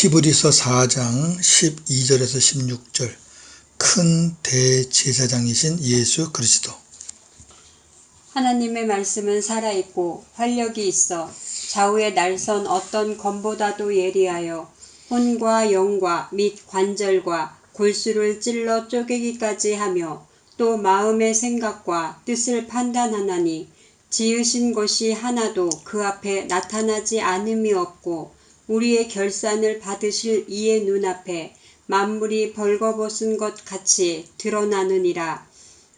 히브리서 4장 12절에서 16절 큰 대제사장이신 예수 그리스도. 하나님의 말씀은 살아있고 활력이 있어 좌우의 날선 어떤 검보다도 예리하여 혼과 영과 및 관절과 골수를 찔러 쪼개기까지 하며 또 마음의 생각과 뜻을 판단하나니 지으신 것이 하나도 그 앞에 나타나지 않음이 없고 우리의 결산을 받으실 이의 눈앞에 만물이 벌거벗은 것 같이 드러나느니라.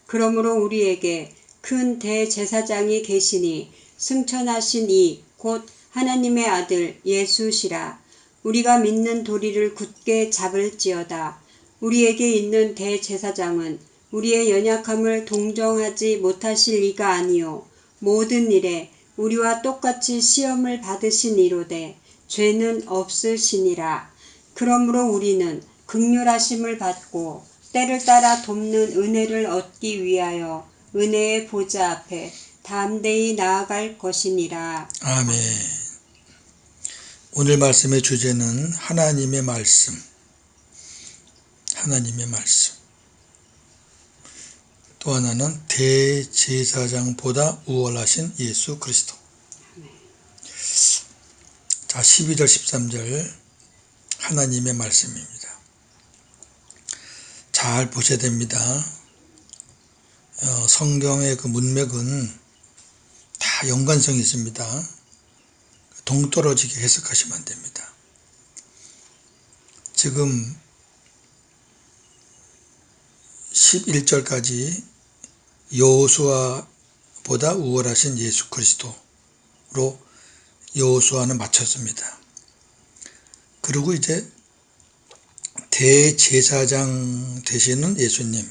그러므로 우리에게 큰 대제사장이 계시니 승천하신 이 곧 하나님의 아들 예수시라. 우리가 믿는 도리를 굳게 잡을지어다. 우리에게 있는 대제사장은 우리의 연약함을 동정하지 못하실 이가 아니요 모든 일에 우리와 똑같이 시험을 받으신 이로되 죄는 없으시니라. 그러므로 우리는 긍휼하심을 받고 때를 따라 돕는 은혜를 얻기 위하여 은혜의 보좌 앞에 담대히 나아갈 것이니라. 아멘. 오늘 말씀의 주제는 하나님의 말씀. 하나님의 말씀. 또 하나는 대제사장보다 우월하신 예수 그리스도. 자, 12절 13절 하나님의 말씀입니다. 잘 보셔야 됩니다. 성경의 그 문맥은 다 연관성이 있습니다. 동떨어지게 해석하시면 안 됩니다. 지금 11절까지 여호수아보다 우월하신 예수 그리스도로 여호수아는 마쳤습니다. 그리고 이제 대제사장 되시는 예수님,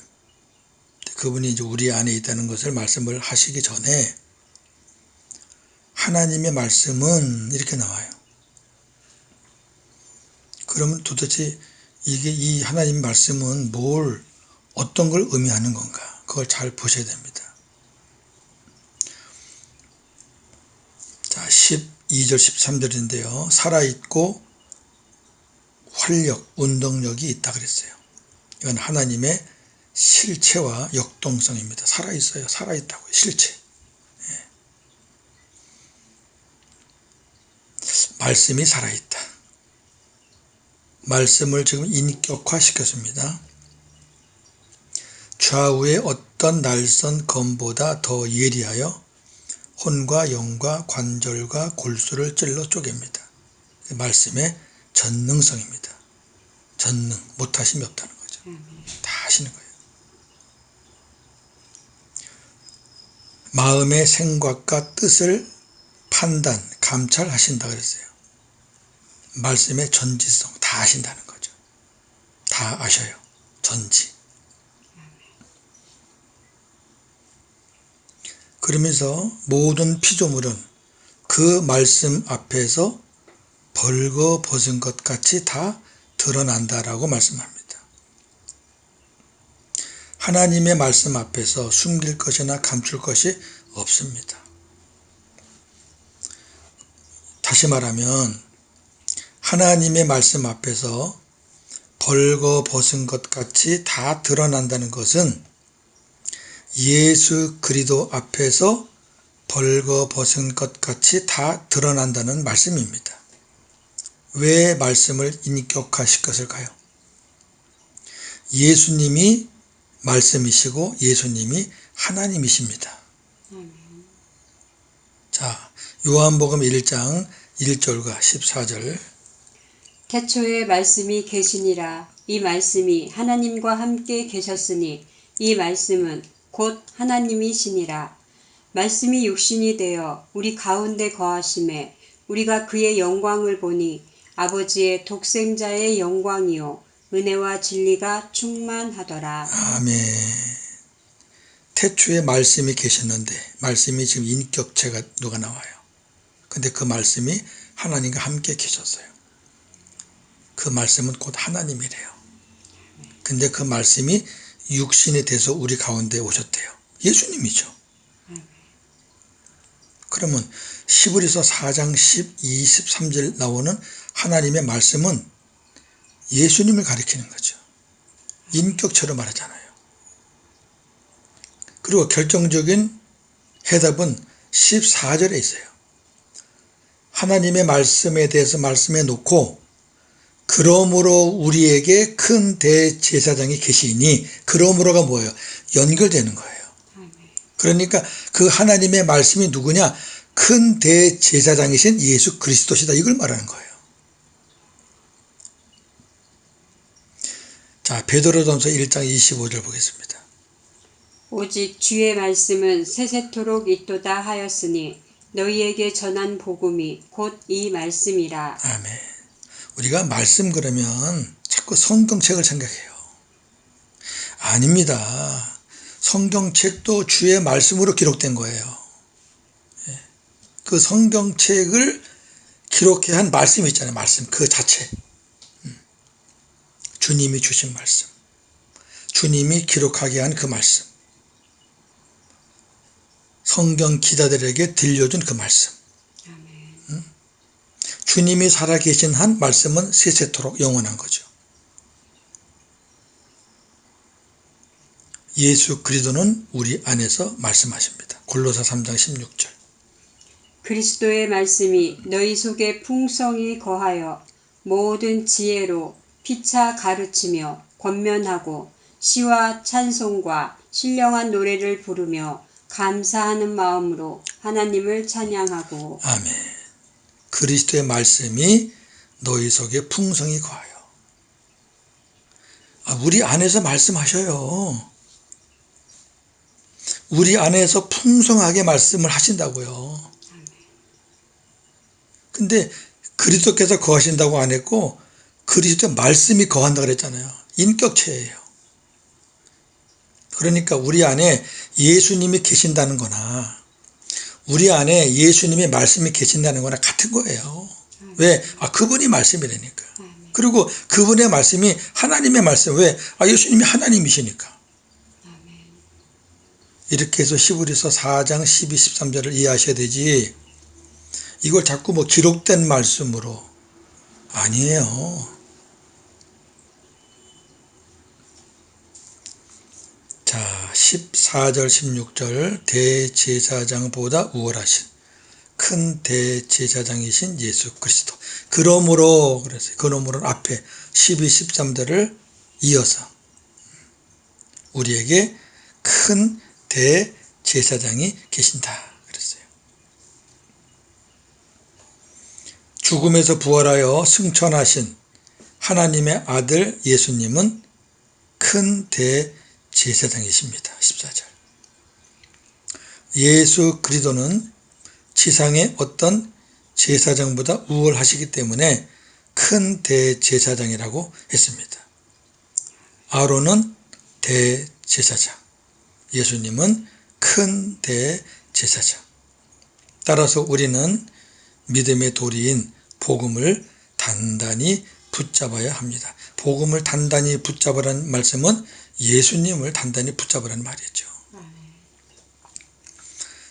그분이 이제 우리 안에 있다는 것을 말씀을 하시기 전에 하나님의 말씀은 이렇게 나와요. 그러면 도대체 이 하나님 말씀은 어떤 걸 의미하는 건가? 그걸 잘 보셔야 됩니다. 자, 12절 13절인데요. 살아있고 활력, 운동력이 있다 그랬어요. 이건 하나님의 실체와 역동성입니다. 살아있어요. 살아있다고요. 실체. 말씀이 살아있다. 말씀을 지금 인격화시켰습니다. 좌우의 어떤 날선 검보다 더 예리하여 혼과 영과 관절과 골수를 찔러 쪼갭니다. 말씀의 전능성입니다. 전능, 못하심이 없다는 거죠. 다 하시는 거예요. 마음의 생각과 뜻을 판단, 감찰하신다 그랬어요. 말씀의 전지성 다 아신다는 거죠. 다 아셔요. 전지. 그러면서 모든 피조물은 그 말씀 앞에서 벌거벗은 것 같이 다 드러난다라고 말씀합니다. 하나님의 말씀 앞에서 숨길 것이나 감출 것이 없습니다. 다시 말하면 하나님의 말씀 앞에서 벌거벗은 것 같이 다 드러난다는 것은 예수 그리스도 앞에서 벌거벗은 것 같이 다 드러난다는 말씀입니다. 왜 말씀을 인격화시켰을까요? 예수님이 말씀이시고 예수님이 하나님이십니다. 자, 요한복음 1장 1절과 14절. 태초에 말씀이 계시니라. 이 말씀이 하나님과 함께 계셨으니 이 말씀은 곧 하나님이시니라. 말씀이 육신이 되어 우리 가운데 거하심에 우리가 그의 영광을 보니 아버지의 독생자의 영광이요 은혜와 진리가 충만하더라. 아멘. 태초에 말씀이 계셨는데 말씀이 지금 인격체가 누가 나와요. 근데 그 말씀이 하나님과 함께 계셨어요. 그 말씀은 곧 하나님이래요. 근데 그 말씀이 육신이 돼서 우리 가운데 오셨대요. 예수님이죠. 그러면 히브리서 4장 12, 13절 나오는 하나님의 말씀은 예수님을 가리키는 거죠. 인격체로 말하잖아요. 그리고 결정적인 해답은 14절에 있어요. 하나님의 말씀에 대해서 말씀해 놓고 그러므로 우리에게 큰 대제사장이 계시니, 그러므로가 뭐예요? 연결되는 거예요. 그러니까 그 하나님의 말씀이 누구냐? 큰 대제사장이신 예수 그리스도시다, 이걸 말하는 거예요. 자, 베드로전서 1장 25절 보겠습니다. 오직 주의 말씀은 세세토록 있도다 하였으니 너희에게 전한 복음이 곧 이 말씀이라. 아멘. 우리가 말씀 그러면 자꾸 성경책을 생각해요. 아닙니다. 성경책도 주의 말씀으로 기록된 거예요. 그 성경책을 기록해 한 말씀이 있잖아요. 말씀 그 자체. 주님이 주신 말씀, 주님이 기록하게 한 그 말씀, 성경 기자들에게 들려준 그 말씀. 주님이 살아계신 한 말씀은 세세토록 영원한 거죠. 예수 그리스도는 우리 안에서 말씀하십니다. 골로새 3장 16절. 그리스도의 말씀이 너희 속에 풍성히 거하여 모든 지혜로 피차 가르치며 권면하고 시와 찬송과 신령한 노래를 부르며 감사하는 마음으로 하나님을 찬양하고. 아멘. 그리스도의 말씀이 너희 속에 풍성히 거하여. 우리 안에서 말씀하셔요. 우리 안에서 풍성하게 말씀을 하신다고요. 근데 그리스도께서 거하신다고 안 했고 그리스도의 말씀이 거한다고 그랬잖아요. 인격체예요. 그러니까 우리 안에 예수님이 계신다는 거나 우리 안에 예수님의 말씀이 계신다는 거나 같은 거예요. 왜? 그분이 말씀이라니까. 그리고 그분의 말씀이 하나님의 말씀. 왜? 예수님이 하나님이시니까. 이렇게 해서 히브리서 4장 12, 13절을 이해하셔야 되지, 이걸 자꾸 기록된 말씀으로, 아니에요. 자, 14절 16절. 대제사장보다 우월하신 큰 대제사장이신 예수 그리스도. 그러므로, 그래서 그러므로 앞에 12, 13절을 이어서 우리에게 큰 대제사장이 계신다 그랬어요. 죽음에서 부활하여 승천하신 하나님의 아들 예수님은 큰 대제사장이십니다. 14절. 예수 그리스도는 지상의 어떤 제사장보다 우월하시기 때문에 큰 대제사장이라고 했습니다. 아론은 대제사장, 예수님은 큰 대제사장. 따라서 우리는 믿음의 도리인 복음을 단단히 붙잡아야 합니다. 복음을 단단히 붙잡으라는 말씀은 예수님을 단단히 붙잡으라는 말이죠.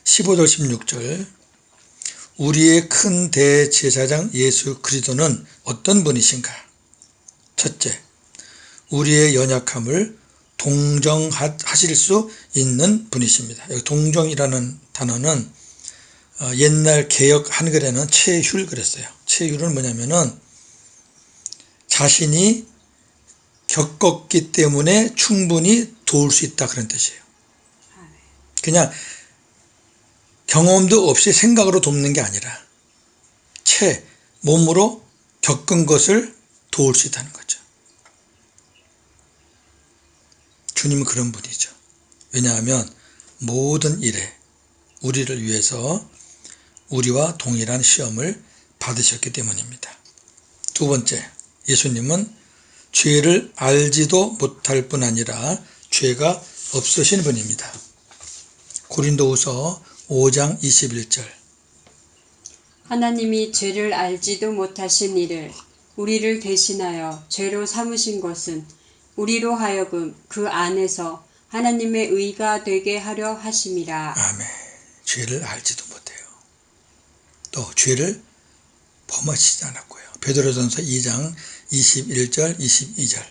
15절 16절. 우리의 큰 대제사장 예수 그리스도는 어떤 분이신가? 첫째, 우리의 연약함을 동정하실 수 있는 분이십니다. 여기 동정이라는 단어는 옛날 개역 한글에는 체휼 그랬어요. 체휼은 뭐냐면은 자신이 겪었기 때문에 충분히 도울 수 있다, 그런 뜻이에요. 그냥 경험도 없이 생각으로 돕는 게 아니라 몸으로 겪은 것을 도울 수 있다는 거죠. 주님은 그런 분이죠. 왜냐하면 모든 일에 우리를 위해서 우리와 동일한 시험을 받으셨기 때문입니다. 두 번째, 예수님은 죄를 알지도 못할 뿐 아니라 죄가 없으신 분입니다. 고린도후서 5장 21절. 하나님이 죄를 알지도 못하신 이를 우리를 대신하여 죄로 삼으신 것은 우리로 하여금 그 안에서 하나님의 의가 되게 하려 하심이라. 아멘. 죄를 알지도 못해요. 또 죄를 범하시지 않았고요. 베드로전서 2장 21절 22절.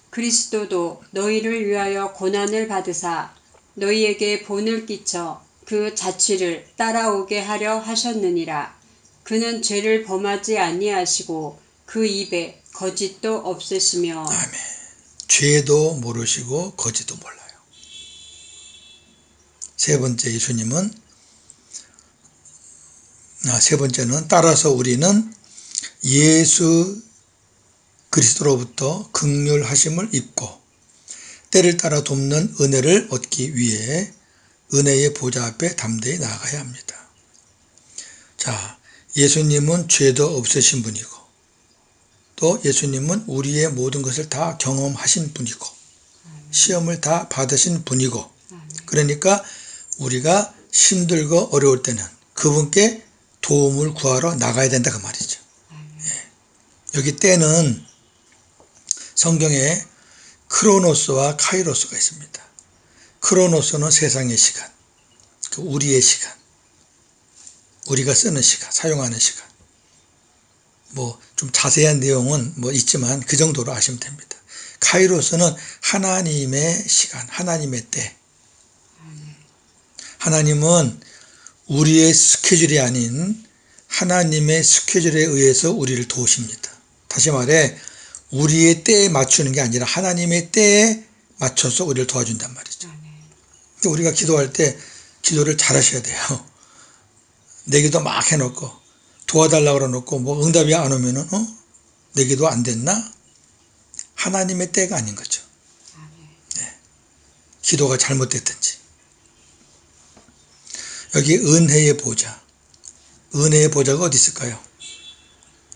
그리스도도 너희를 위하여 고난을 받으사 너희에게 본을 끼쳐 그 자취를 따라오게 하려 하셨느니라. 그는 죄를 범하지 아니하시고 그 입에 거짓도 없으시며. 아멘. 죄도 모르시고 거짓도 몰라요. 세 번째는 따라서 우리는 예수 그리스도로부터 긍휼하심을 입고 때를 따라 돕는 은혜를 얻기 위해 은혜의 보좌 앞에 담대히 나아가야 합니다. 자, 예수님은 죄도 없으신 분이고 또 예수님은 우리의 모든 것을 다 경험하신 분이고 시험을 다 받으신 분이고, 그러니까 우리가 힘들고 어려울 때는 그분께 도움을 구하러 나가야 된다 그 말이죠. 여기 때는 성경에 크로노스와 카이로스가 있습니다. 크로노스는 세상의 시간, 우리의 시간, 우리가 쓰는 시간, 사용하는 시간. 좀 자세한 내용은 있지만 그 정도로 아시면 됩니다. 카이로스는 하나님의 시간, 하나님의 때. 하나님은 우리의 스케줄이 아닌 하나님의 스케줄에 의해서 우리를 도우십니다. 다시 말해 우리의 때에 맞추는 게 아니라 하나님의 때에 맞춰서 우리를 도와준단 말이죠. 우리가 기도할 때 기도를 잘 하셔야 돼요. 내 기도 막 해놓고 도와달라고 그러놓고 응답이 안 오면은 내 기도 안 됐나? 하나님의 때가 아닌 거죠. 네. 기도가 잘못됐든지. 여기 은혜의 보좌. 은혜의 보좌가 어디 있을까요?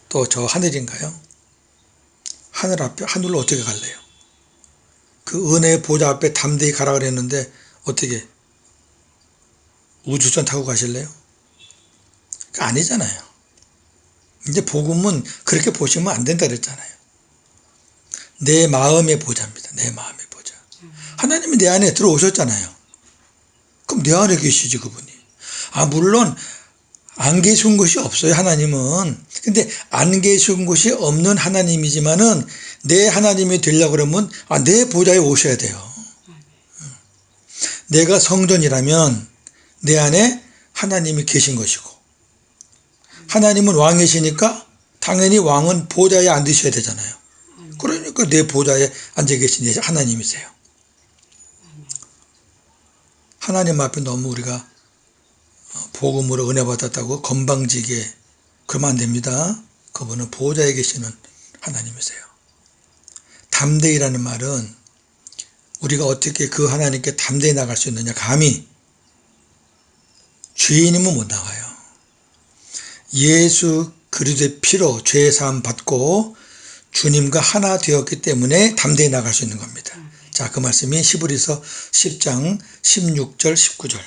또 저 하늘인가요? 하늘 앞에, 하늘로 어떻게 갈래요? 그 은혜의 보좌 앞에 담대히 가라 그랬는데 어떻게 우주선 타고 가실래요? 아니잖아요. 이제 복음은 그렇게 보시면 안 된다 그랬잖아요. 내 마음의 보좌입니다. 내 마음의 보좌. 하나님이 내 안에 들어오셨잖아요. 그럼 내 안에 계시지 그분이. 물론 안 계신 곳이 없어요. 하나님은. 근데 안 계신 곳이 없는 하나님이지만은 내 하나님이 되려고 그러면 내 보좌에 오셔야 돼요. 내가 성전이라면 내 안에 하나님이 계신 것이고, 하나님은 왕이시니까 당연히 왕은 보좌에 앉으셔야 되잖아요. 그러니까 내 보좌에 앉아 계신 하나님이세요. 하나님 앞에 너무 우리가 복음으로 은혜 받았다고 건방지게 그러면 안 됩니다. 그분은 보좌에 계시는 하나님이세요. 담대히라는 말은 우리가 어떻게 그 하나님께 담대히 나갈 수 있느냐. 감히 죄인이면 못 나가요. 예수 그리스도의 피로 죄 사함 받고 주님과 하나 되었기 때문에 담대히 나갈 수 있는 겁니다. 자, 그 말씀이 히브리서 10장 16절 19절.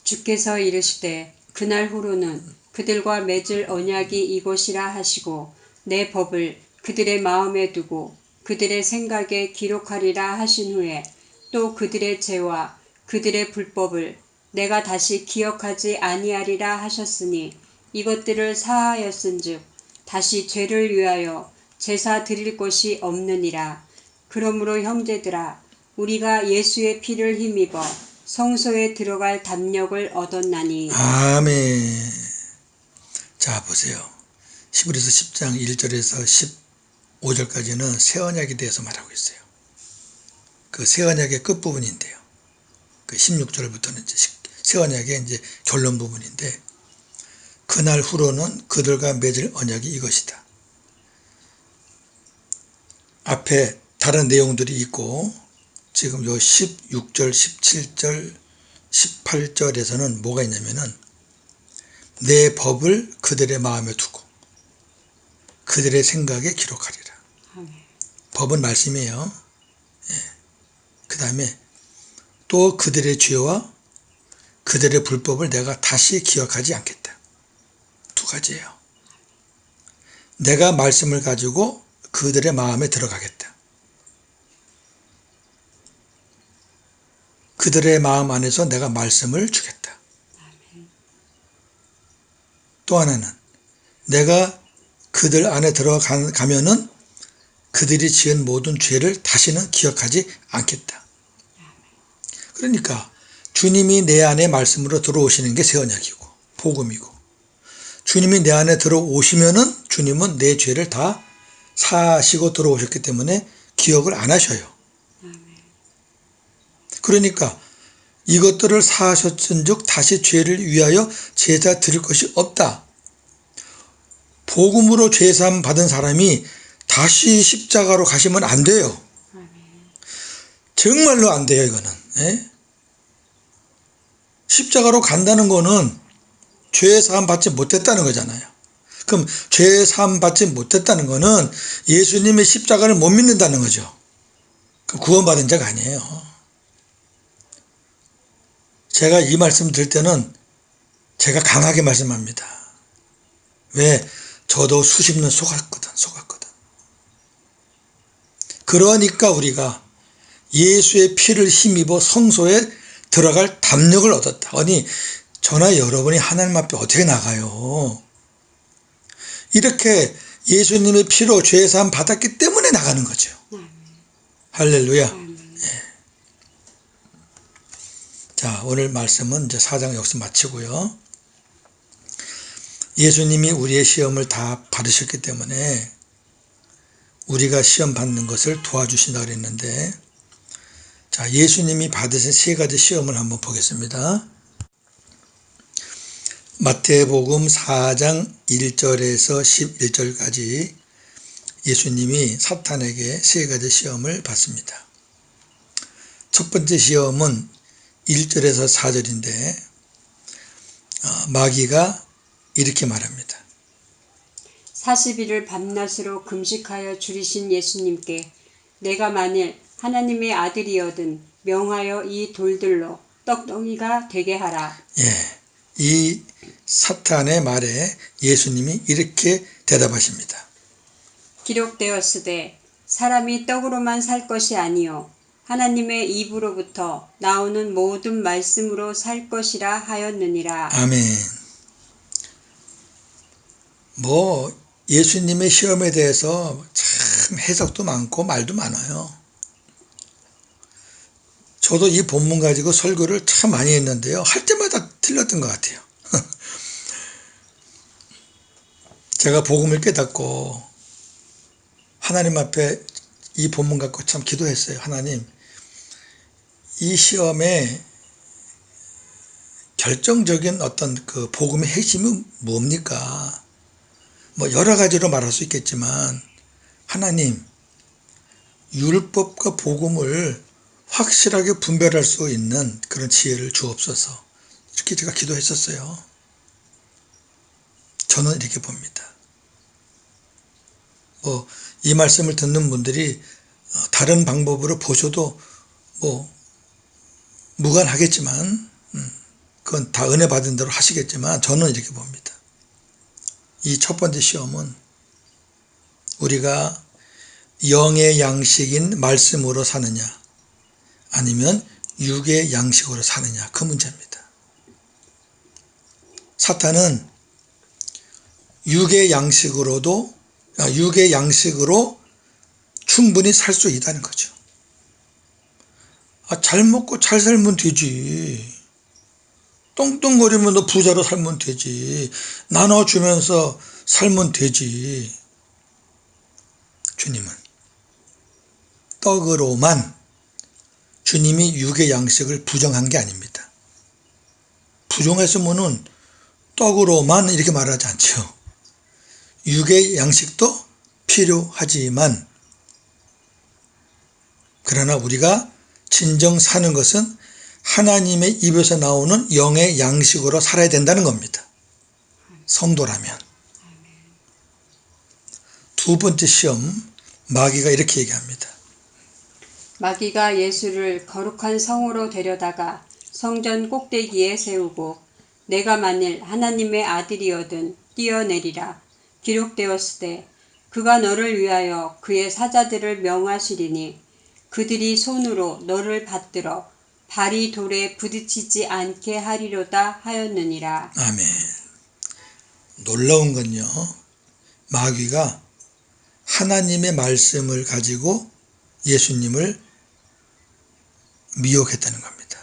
주께서 이르시되 그날 후로는 그들과 맺을 언약이 이것이라 하시고 내 법을 그들의 마음에 두고 그들의 생각에 기록하리라 하신 후에 또 그들의 죄와 그들의 불법을 내가 다시 기억하지 아니하리라 하셨으니 이것들을 사하였은즉 다시 죄를 위하여 제사 드릴 것이 없느니라. 그러므로 형제들아 우리가 예수의 피를 힘입어 성소에 들어갈 담력을 얻었나니. 아멘. 자, 보세요. 히브리서 10장 1절에서 15절까지는 새 언약에 대해서 말하고 있어요. 그 새 언약의 끝부분인데요. 그 16절부터는 이제 새 언약의 이제 결론 부분인데, 그날 후로는 그들과 맺을 언약이 이것이다. 앞에 다른 내용들이 있고 지금 요 16절, 17절, 18절에서는 뭐가 있냐면은 내 법을 그들의 마음에 두고 그들의 생각에 기록하리라. 법은 말씀이에요. 그 다음에 또 그들의 죄와 그들의 불법을 내가 다시 기억하지 않겠다. 두 가지예요. 내가 말씀을 가지고 그들의 마음에 들어가겠다. 그들의 마음 안에서 내가 말씀을 주겠다. 또 하나는 내가 그들 안에 들어가면은 그들이 지은 모든 죄를 다시는 기억하지 않겠다. 그러니까 주님이 내 안에 말씀으로 들어오시는 게 새 언약이고 복음이고, 주님이 내 안에 들어오시면은 주님은 내 죄를 다 사하시고 들어오셨기 때문에 기억을 안 하셔요. 그러니까 이것들을 사하셨은즉 다시 죄를 위하여 제사 드릴 것이 없다. 복음으로 죄사함 받은 사람이 다시 십자가로 가시면 안 돼요. 정말로 안 돼요, 이거는. 예? 십자가로 간다는 거는 죄사함 받지 못했다는 거잖아요. 그럼 죄사함 받지 못했다는 거는 예수님의 십자가를 못 믿는다는 거죠. 구원받은 자가 아니에요. 제가 이 말씀 드릴 때는 제가 강하게 말씀합니다. 왜? 저도 수십 년 속았거든. 그러니까 우리가 예수의 피를 힘입어 성소에 들어갈 담력을 얻었다. 아니, 저나 여러분이 하나님 앞에 어떻게 나가요? 이렇게 예수님의 피로 죄사함 받았기 때문에 나가는 거죠. 할렐루야. 예. 자, 오늘 말씀은 이제 4장 여기서 마치고요. 예수님이 우리의 시험을 다 받으셨기 때문에 우리가 시험 받는 것을 도와주신다고 그랬는데, 자, 예수님이 받으신 세 가지 시험을 한번 보겠습니다. 마태복음 4장 1절에서 11절까지 예수님이 사탄에게 세 가지 시험을 받습니다. 첫 번째 시험은 1절에서 4절인데 마귀가 이렇게 말합니다. 40일을 밤낮으로 금식하여 줄이신 예수님께 내가 만일 하나님의 아들이거든 명하여 이 돌들로 떡덩이가 되게 하라. 예, 이 사탄의 말에 예수님이 이렇게 대답하십니다. 기록되었으되 사람이 떡으로만 살 것이 아니요 하나님의 입으로부터 나오는 모든 말씀으로 살 것이라 하였느니라. 아멘. 예수님의 시험에 대해서 참 해석도 많고 말도 많아요. 저도 이 본문 가지고 설교를 참 많이 했는데요. 할 때마다 틀렸던 것 같아요. 제가 복음을 깨닫고 하나님 앞에 이 본문 갖고 참 기도했어요. 하나님, 이 시험에 결정적인 어떤 그 복음의 핵심은 뭡니까? 여러 가지로 말할 수 있겠지만 하나님, 율법과 복음을 확실하게 분별할 수 있는 그런 지혜를 주옵소서. 이렇게 제가 기도했었어요. 저는 이렇게 봅니다. 이 말씀을 듣는 분들이 다른 방법으로 보셔도 무관하겠지만 그건 다 은혜 받은 대로 하시겠지만 저는 이렇게 봅니다. 이 첫 번째 시험은 우리가 영의 양식인 말씀으로 사느냐 아니면 육의 양식으로 사느냐, 그 문제입니다. 사탄은 육의 양식으로 충분히 살 수 있다는 거죠. 잘 먹고 잘 살면 되지. 똥똥거리면 너 부자로 살면 되지. 나눠주면서 살면 되지. 주님은 떡으로만, 주님이 육의 양식을 부정한 게 아닙니다. 부정했으면은 떡으로만 이렇게 말하지 않죠. 육의 양식도 필요하지만, 그러나 우리가 진정 사는 것은 하나님의 입에서 나오는 영의 양식으로 살아야 된다는 겁니다. 성도라면. 두 번째 시험, 마귀가 이렇게 얘기합니다. 마귀가 예수를 거룩한 성으로 데려다가 성전 꼭대기에 세우고 내가 만일 하나님의 아들이거든 뛰어내리라. 기록되었으되 그가 너를 위하여 그의 사자들을 명하시리니 그들이 손으로 너를 받들어 발이 돌에 부딪히지 않게 하리로다 하였느니라. 아멘. 놀라운 건요, 마귀가 하나님의 말씀을 가지고 예수님을 미혹했다는 겁니다.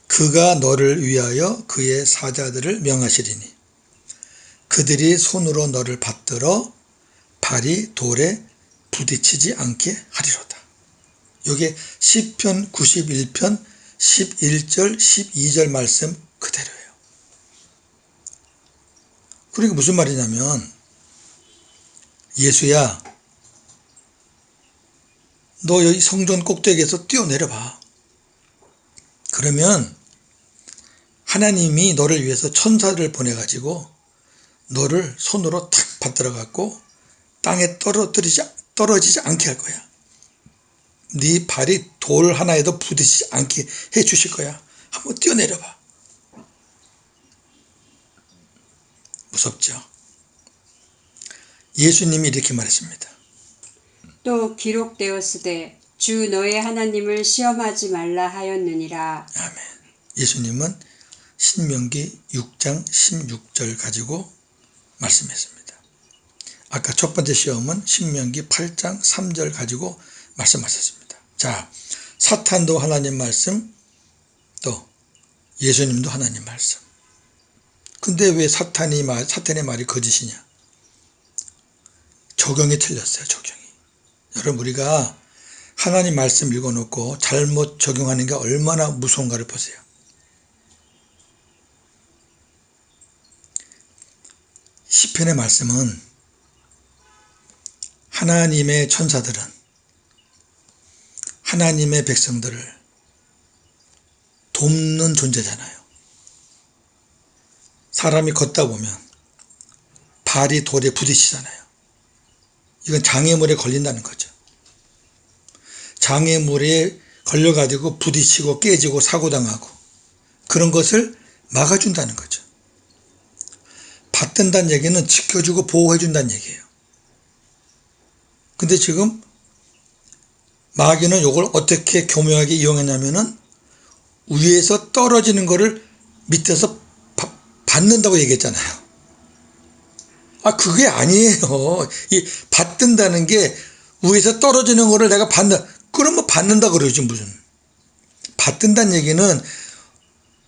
그가 너를 위하여 그의 사자들을 명하시리니 그들이 손으로 너를 받들어 발이 돌에 부딪히지 않게 하리로다. 이게 시편 91편 11절 12절 말씀 그대로예요. 그러니까 무슨 말이냐면, 예수야, 너 여기 성전 꼭대기에서 뛰어내려봐. 그러면 하나님이 너를 위해서 천사를 보내가지고 너를 손으로 탁 받들어갖고 땅에 떨어지지 않게 할 거야. 네 발이 돌 하나에도 부딪히지 않게 해 주실 거야. 한번 뛰어내려봐. 무섭죠? 예수님이 이렇게 말했습니다. 또 기록되었으되 주 너의 하나님을 시험하지 말라 하였느니라. 아멘. 예수님은 신명기 6장 16절 가지고 말씀했습니다. 아까 첫 번째 시험은 신명기 8장 3절 가지고 말씀하셨습니다. 자, 사탄도 하나님 말씀, 또 예수님도 하나님 말씀. 근데 왜 사탄의 말이 거짓이냐? 적용이 틀렸어요. 적용이. 여러분, 우리가 하나님 말씀 읽어놓고 잘못 적용하는 게 얼마나 무서운가를 보세요. 시편의 말씀은 하나님의 천사들은 하나님의 백성들을 돕는 존재잖아요. 사람이 걷다 보면 발이 돌에 부딪히잖아요. 이건 장애물에 걸린다는 거죠. 장애물에 걸려가지고 부딪히고 깨지고 사고당하고 그런 것을 막아준다는 거죠. 받든다는 얘기는 지켜주고 보호해준다는 얘기예요. 근데 지금 마귀는 이걸 어떻게 교묘하게 이용했냐면은 위에서 떨어지는 거를 밑에서 받는다고 얘기했잖아요. 그게 아니에요. 이 받든다는 게 위에서 떨어지는 거를 내가 그러면 받는다 그러지 무슨. 받든다는 얘기는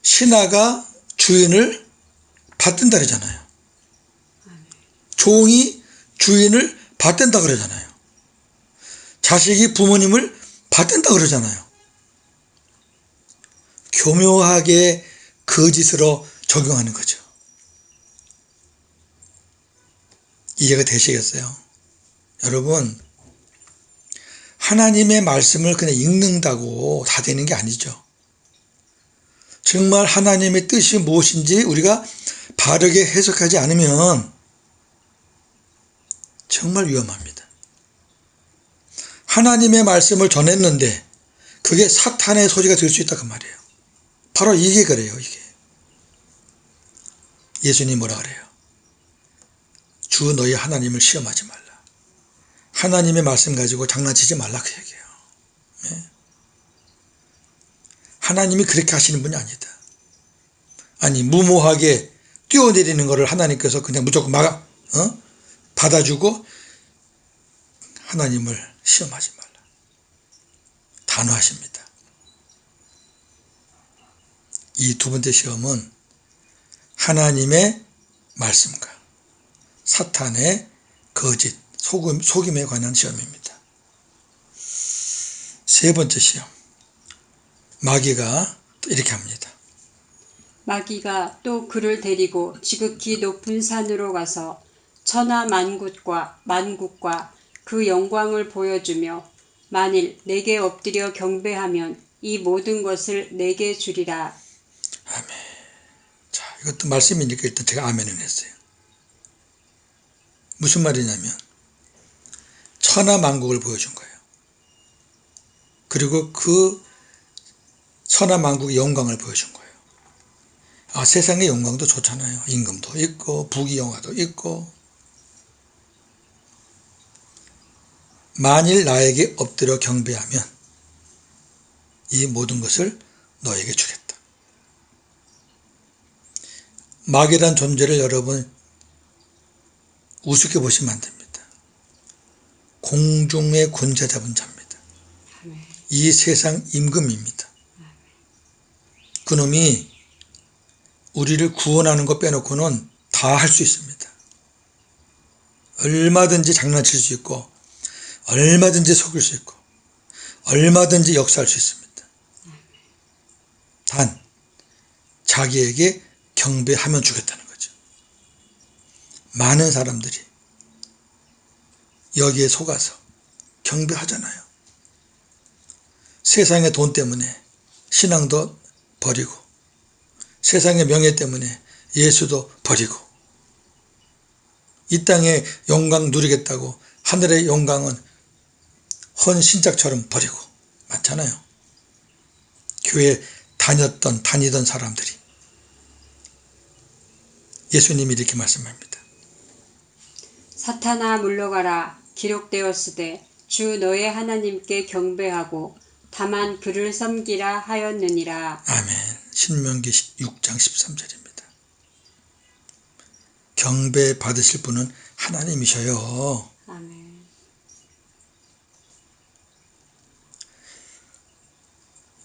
신하가 주인을 받든다 그러잖아요. 종이 주인을 받든다 그러잖아요. 자식이 부모님을 받든다 그러잖아요. 교묘하게 거짓으로 적용하는 거죠. 이해가 되시겠어요? 여러분, 하나님의 말씀을 그냥 읽는다고 다 되는 게 아니죠. 정말 하나님의 뜻이 무엇인지 우리가 바르게 해석하지 않으면 정말 위험합니다. 하나님의 말씀을 전했는데 그게 사탄의 소리가 될 수 있다 그 말이에요. 바로 이게 그래요. 이게 예수님 뭐라 그래요? 주 너희 하나님을 시험하지 말라. 하나님의 말씀 가지고 장난치지 말라 그 얘기예요. 네? 하나님이 그렇게 하시는 분이 아니다. 아니 무모하게 뛰어내리는 것을 하나님께서 그냥 무조건 받아주고 하나님을 시험하지 말라. 단호하십니다. 이 두 번째 시험은 하나님의 말씀과 사탄의 거짓, 속임에 관한 시험입니다. 세 번째 시험. 마귀가 이렇게 합니다. 마귀가 또 그를 데리고 지극히 높은 산으로 가서 천하 만국과 그 영광을 보여주며 만일 내게 엎드려 경배하면 이 모든 것을 내게 주리라. 아멘. 자, 이것도 말씀이니까 일단 제가 아멘을 했어요. 무슨 말이냐면 천하 만국을 보여준 거예요. 그리고 그 천하 만국의 영광을 보여준 거예요. 세상의 영광도 좋잖아요. 임금도 있고 부귀영화도 있고. 만일 나에게 엎드려 경배하면 이 모든 것을 너에게 주겠다. 마귀란 존재를 여러분 우습게 보시면 안 됩니다. 공중의 권세 잡은 자입니다. 아멘. 이 세상 임금입니다. 그놈이 우리를 구원하는 것 빼놓고는 다 할 수 있습니다. 얼마든지 장난칠 수 있고 얼마든지 속일 수 있고 얼마든지 역사할 수 있습니다. 단 자기에게 경배하면 주겠다는 거죠. 많은 사람들이 여기에 속아서 경배하잖아요. 세상의 돈 때문에 신앙도 버리고 세상의 명예 때문에 예수도 버리고 이 땅의 영광 누리겠다고 하늘의 영광은 헌신짝처럼 버리고 많잖아요. 교회 다니던 사람들이 예수님이 이렇게 말씀합니다. 사탄아 물러가라. 기록되었으되 주 너의 하나님께 경배하고 다만 그를 섬기라 하였느니라. 아멘. 신명기 6장 13절입니다. 경배 받으실 분은 하나님이셔요. 아멘.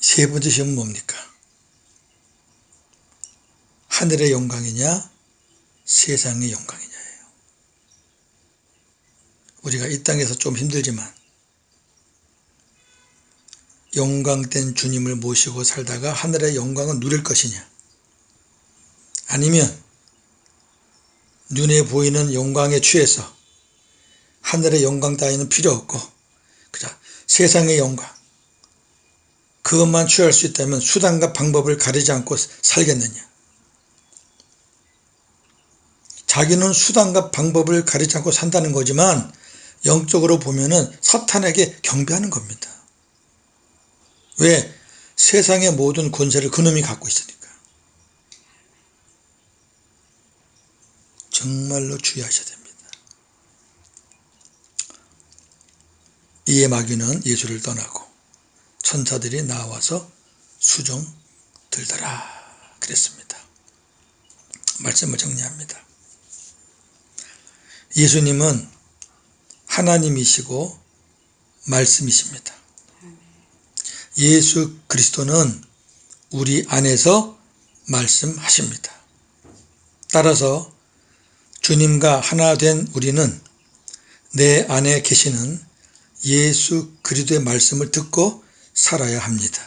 세 번째 시험은 뭡니까? 하늘의 영광이냐 세상의 영광이냐예요. 우리가 이 땅에서 좀 힘들지만 영광된 주님을 모시고 살다가 하늘의 영광을 누릴 것이냐, 아니면 눈에 보이는 영광에 취해서 하늘의 영광 따위는 필요 없고 그저 세상의 영광 그것만 취할 수 있다면 수단과 방법을 가리지 않고 살겠느냐. 자기는 수단과 방법을 가리지 않고 산다는 거지만 영적으로 보면은 사탄에게 경배하는 겁니다. 왜? 세상의 모든 권세를 그놈이 갖고 있으니까. 정말로 주의하셔야 됩니다. 이에 마귀는 예수를 떠나고 천사들이 나와서 수종 들더라 그랬습니다. 말씀을 정리합니다. 예수님은 하나님이시고 말씀이십니다. 예수 그리스도는 우리 안에서 말씀하십니다. 따라서 주님과 하나 된 우리는 내 안에 계시는 예수 그리스도의 말씀을 듣고 살아야 합니다.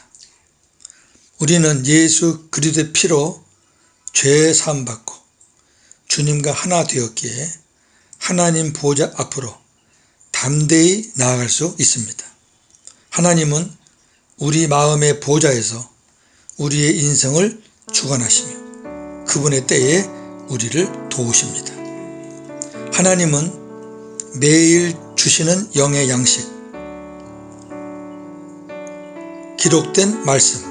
우리는 예수 그리스도의 피로 죄 사함 받고 주님과 하나 되었기에 하나님 보좌 앞으로 담대히 나아갈 수 있습니다. 하나님은 우리 마음의 보좌에서 우리의 인생을 주관하시며 그분의 때에 우리를 도우십니다. 하나님은 매일 주시는 영의 양식, 기록된 말씀,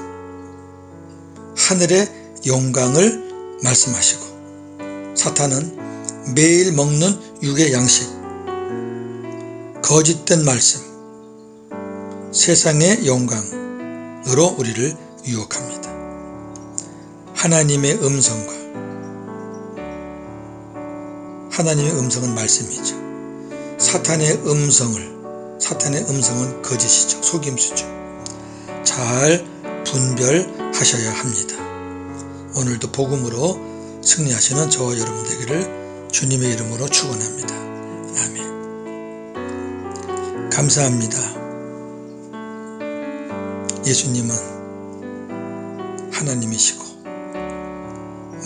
하늘의 영광을 말씀하시고 사탄은 매일 먹는 육의 양식, 거짓된 말씀, 세상의 영광으로 우리를 유혹합니다. 하나님의 음성은 말씀이죠. 사탄의 음성은 거짓이죠. 속임수죠. 잘 분별하셔야 합니다. 오늘도 복음으로 승리하시는 저와 여러분 되기를 주님의 이름으로 축원합니다. 아멘. 감사합니다. 예수님은 하나님이시고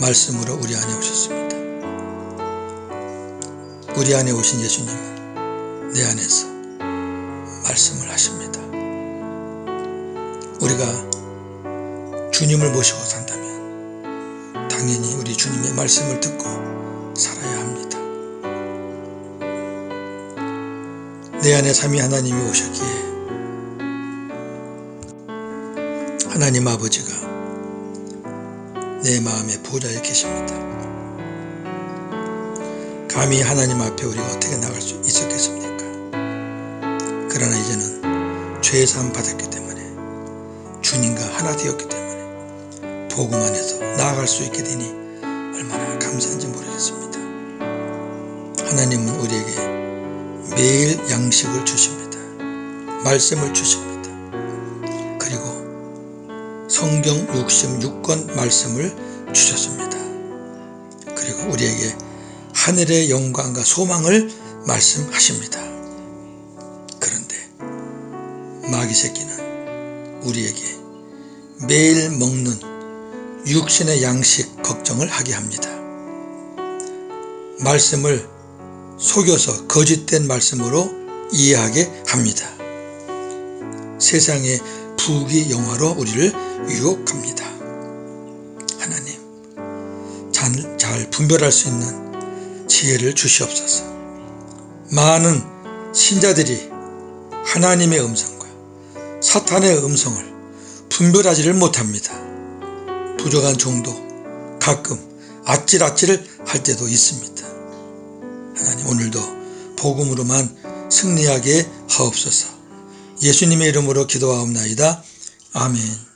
말씀으로 우리 안에 오셨습니다. 우리 안에 오신 예수님은 내 안에서 말씀을 하십니다. 우리가 주님을 모시고 산다면 당연히 우리 주님의 말씀을 듣고 살아야 합니다. 내 안에 삼위 하나님이 오셨기에 하나님 아버지가 내 마음의 보좌에 계십니다. 감히 하나님 앞에 우리가 어떻게 나갈 수 있었겠습니까? 그러나 이제는 죄사함 받았기 때문에 주님과 하나 되었기 때문에 복음 안에서 나아갈 수 있게 되니 얼마나 감사한지 모르겠습니다. 하나님은 우리에게 매일 양식을 주십니다. 말씀을 주십니다. 그리고 성경 66권 말씀을 주셨습니다. 그리고 우리에게 하늘의 영광과 소망을 말씀하십니다. 그런데 마귀 새끼는 우리에게 매일 먹는 육신의 양식 걱정을 하게 합니다. 말씀을 속여서 거짓된 말씀으로 이해하게 합니다. 세상의 부귀영화로 우리를 유혹합니다. 하나님, 잘 분별할 수 있는 지혜를 주시옵소서. 많은 신자들이 하나님의 음성과 사탄의 음성을 분별하지를 못합니다. 부족한 종도 가끔 아찔아찔을 할 때도 있습니다. 하나님, 오늘도 복음으로만 승리하게 하옵소서. 예수님의 이름으로 기도하옵나이다. 아멘.